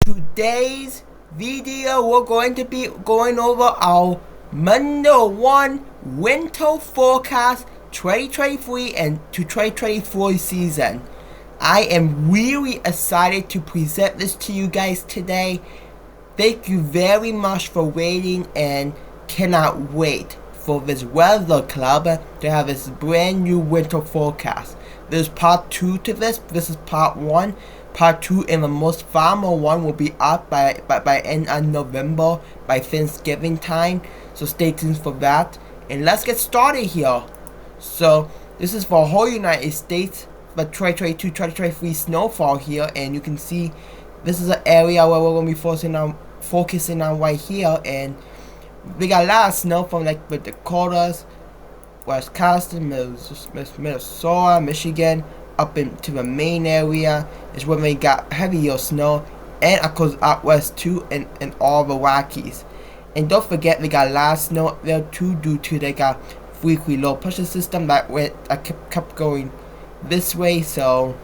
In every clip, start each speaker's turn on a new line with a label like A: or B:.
A: Today's video we're going to be going over our Monday 1 winter forecast 2023 and to 2024 season. I am really excited to present this to you guys today. Thank you very much for waiting and cannot wait for this weather club to have this brand new winter forecast. There's part 2 to this. This is part 1. Part 2 and the most final one will be up by end of November, by Thanksgiving time. So stay tuned for that. And let's get started here. So this is for whole United States, but 2022-2023 snowfall here, and you can see this is an area where we're gonna be focusing on right here, and we got a lot of snow from like the Dakotas, Wisconsin, Minnesota, Michigan, up into the main area is where we got heavier snow, and of course out west too, and all the Rockies. And don't forget we got a lot of snow there too, due to they got frequently low pressure system that kept going this way, so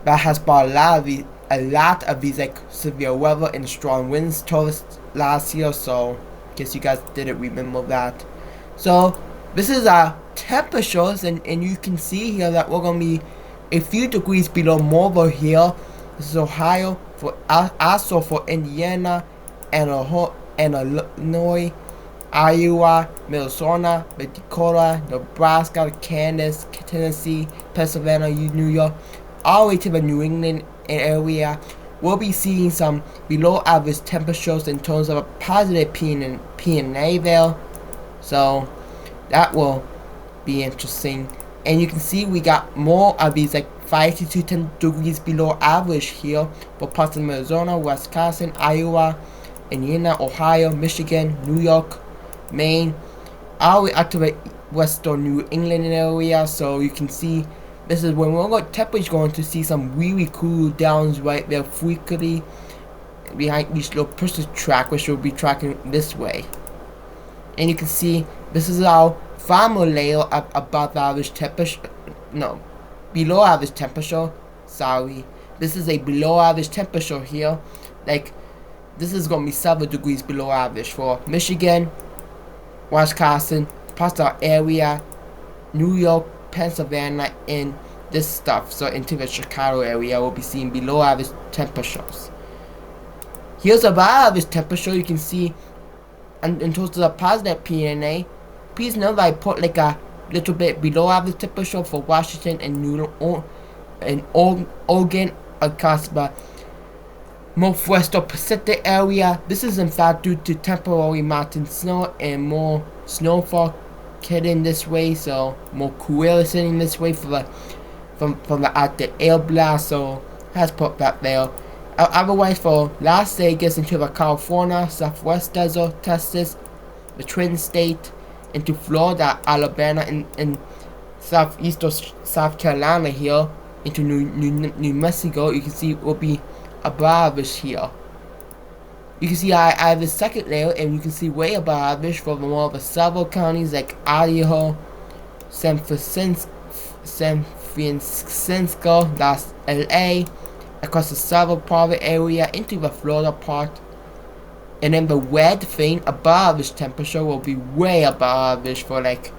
A: that has brought a lot of these like severe weather and strong winds to us last year. So guess you guys didn't remember that. So this is our temperatures, and you can see here that we're gonna be a few degrees below normal here. This is Ohio, for also for Indiana and Illinois, Iowa, Minnesota, Dakota, Nebraska, Kansas, Tennessee, Pennsylvania, New York, all the way to the New England area. We'll be seeing some below average temperatures in terms of a positive P&A there. So that will be interesting. And you can see we got more of these like 5 to 10 degrees below average here for parts of Arizona, Wisconsin, Iowa, Indiana, Ohio, Michigan, New York, Maine, all the way up to the western New England area. So you can see this is when we're going to see some really cool downs right there frequently behind each little pressure track, which will be tracking this way. And you can see this is our final layer above average temperature, below average temperature, sorry. This is a below average temperature here. Like, this is going to be 7 degrees below average for Michigan, Wisconsin, parts of our area, New York, Pennsylvania, and this stuff. So into the Chicago area, we'll be seeing below average temperatures. Here's above average temperature. You can see in terms of the positive P&A. Please note that I put like a little bit below average temperature for Washington and Oregon across the northwestern Pacific area. This is in fact due to temporary mountain snow and more snowfall heading this way, so more cool air sitting this way from the Arctic air blast. So has put that there. Otherwise, for Las Vegas into the California, Southwest Desert, Texas, the Twin State, into Florida, Alabama, and southeastern South Carolina here, into New Mexico, you can see it will be above average here. You can see I have the second layer, and you can see way above average for more of the several counties like Idaho, San Francisco, that's LA, across the several part area into the Florida part. And then the red thing above average temperature will be way above average for like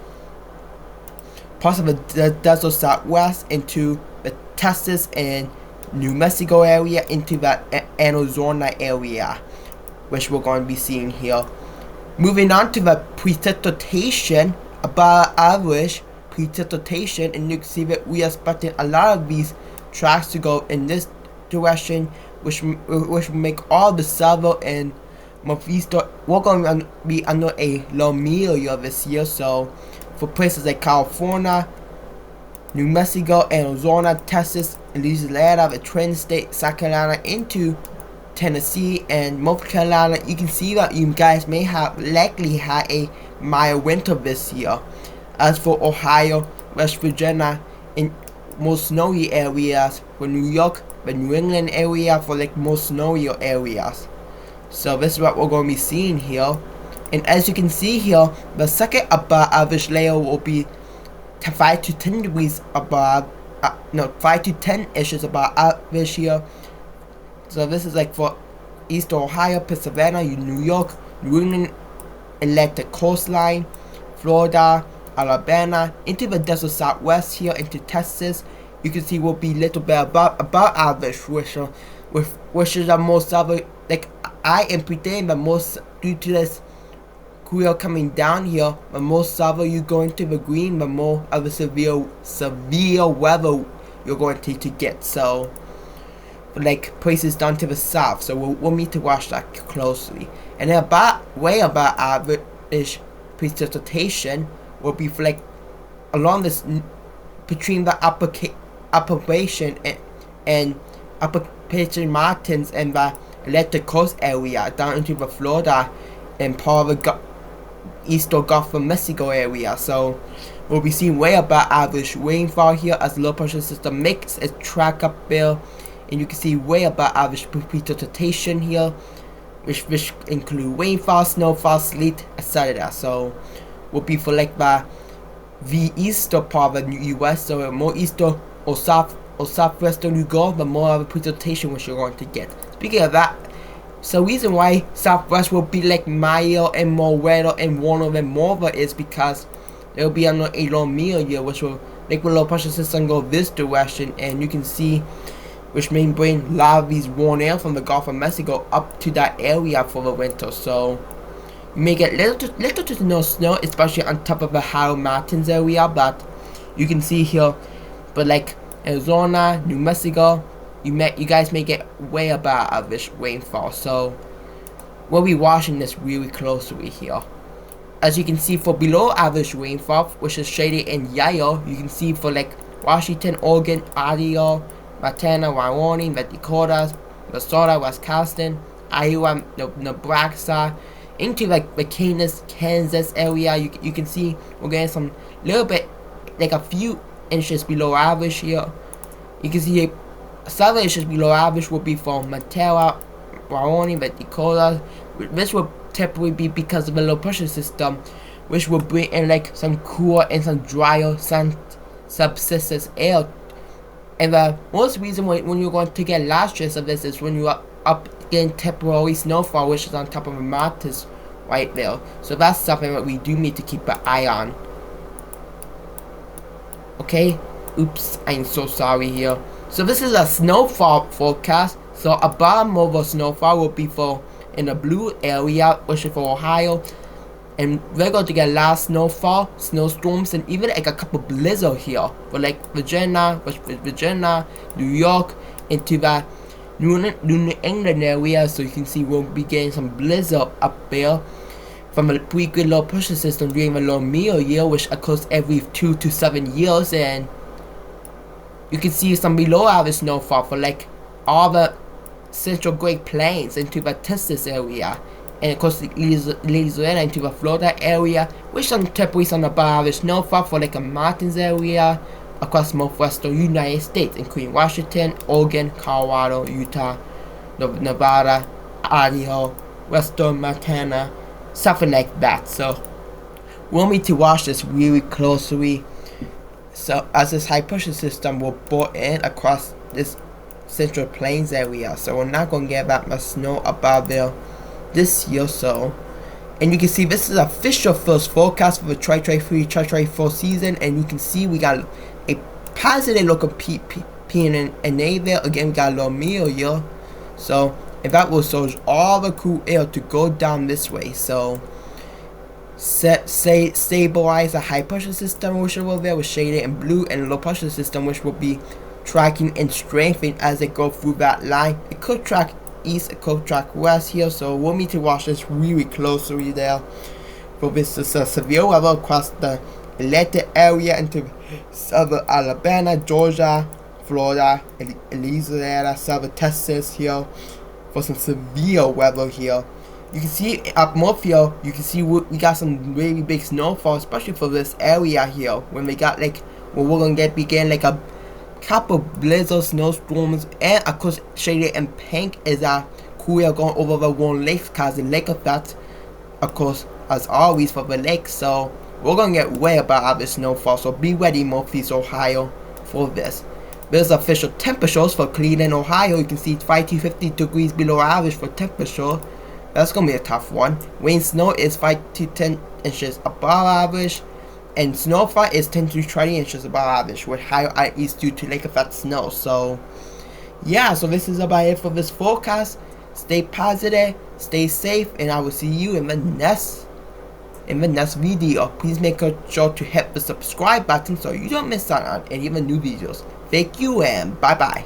A: parts of the desert southwest into the Texas and New Mexico area, into that Arizona area, which we're going to be seeing here. Moving on to the precipitation, above average precipitation, and you can see that we are expecting a lot of these tracks to go in this direction, which will make all the southern and northeastern. We're going to be under a low media this year, so for places like California, New Mexico, Arizona, Texas, Louisiana, the Twin State, South Carolina, into Tennessee and North Carolina, you can see that you guys may have likely had a mild winter this year. As for Ohio, West Virginia, and more snowy areas for New York, the New England area for like more snowier areas. So this is what we're going to be seeing here. And as you can see here, the second above average layer will be 5 to 10 degrees above, 5 to 10 inches above average here. So this is like for East Ohio, Pennsylvania, New York, New England, Atlantic coastline, Florida, Alabama, into the desert southwest here, into Texas. You can see will be a little bit about average, which is the most of it. Like I am predicting the most due to this cool coming down here. The more southern you go into the green, the more of a severe weather you're going to get. So like places down to the south. So we'll need to watch that closely. And then way about average precipitation will be for like along this between the Appalachian and Appalachian Mountains and the Atlantic Coast area down into the Florida and part of the eastern Gulf of Mexico area. So we'll be seeing way above average rainfall here as the low pressure system makes its track up there, and you can see way above average precipitation here, which include rainfall, snowfall, sleet, etc. So will be for like the eastern part of the US. So the more eastern or southwestern you go, the more of a precipitation which you're going to get. Speaking of that, so reason why southwest will be like mild and more wetter and warmer than more is because there will be a long meal here, which will make the low pressure system go this direction, and you can see which may bring a lot of these warm air from the Gulf of Mexico up to that area for the winter. So you may get little to no snow, especially on top of the high mountains area, but you can see here, but like Arizona, New Mexico, you guys may get way above average rainfall. So we'll be watching this really closely here. As you can see for below average rainfall, which is shaded in yellow, you can see for like Washington, Oregon, Idaho, Montana, Wyoming, the Dakotas, Minnesota, Wisconsin, Iowa, Nebraska, into like the Kansas area. You can see we're getting some little bit, like a few inches below average here. You can see 7 inches below average will be for Montana, Wyoming, the Dakotas. This will typically be because of the low pressure system, which will bring in like some cooler and some drier subsistence air. And the most reason when you're going to get last chance of this is when you are up getting temporary snowfall, which is on top of the mountains right there. So that's something that we do need to keep an eye on. Okay, oops, I'm so sorry here. So this is a snowfall forecast. So a bottom over snowfall will be for in the blue area, which is for Ohio, and we're going to get a lot of snowfall, snowstorms, and even like a couple blizzard here for like Virginia, New York, into the New England area. So you can see we'll be getting some blizzard up there from a pretty good low pressure system during the low meal year, which occurs every 2 to 7 years, and you can see some below average snowfall for like all the Central Great Plains into the Texas area, and of course Louisiana into the Florida area, which some typically some above average snowfall for like a mountains area across northwestern United States, including Washington, Oregon, Colorado, Utah, Nevada, Idaho, western Montana, something like that. So we'll need to watch this really closely. So as this high pressure system will bore in across this Central Plains area, so we're not going to get that much snow above there this year. So, and you can see this is official first forecast for the 2023-2024 season, and you can see we got a positive look of P&A there. Again, we got a low meal here, so and that will surge all the cool air to go down this way. So stabilize a high pressure system, which will there with shaded in blue, and a low pressure system, which will be tracking and strengthening as they go through that line. It could track east, it could track west here, so we'll need to watch this really closely there. For this is a severe weather across the Atlantic area into southern Alabama, Georgia, Florida, Louisiana, southern Texas here for some severe weather here. You can see up north here, you can see we got some really big snowfall, especially for this area here, when we got like, when we're gonna begin like a couple blizzard snowstorms, and of course shaded in pink is a cool air going over the warm lakes, causing lake effect, of course, as always for the lake. So we're gonna get way above average snowfall, so be ready Northeast Ohio for this. There's official temperatures for Cleveland, Ohio. You can see 5 to 50 degrees below average for temperature. That's going to be a tough one. Rain snow is 5 to 10 inches above average. And snowfall is 10 to 20 inches above average with higher ice due to lake effect snow. So, yeah, so this is about it for this forecast. Stay positive, stay safe, and I will see you in the next video. Please make sure to hit the subscribe button so you don't miss out on any of the new videos. Thank you and bye bye.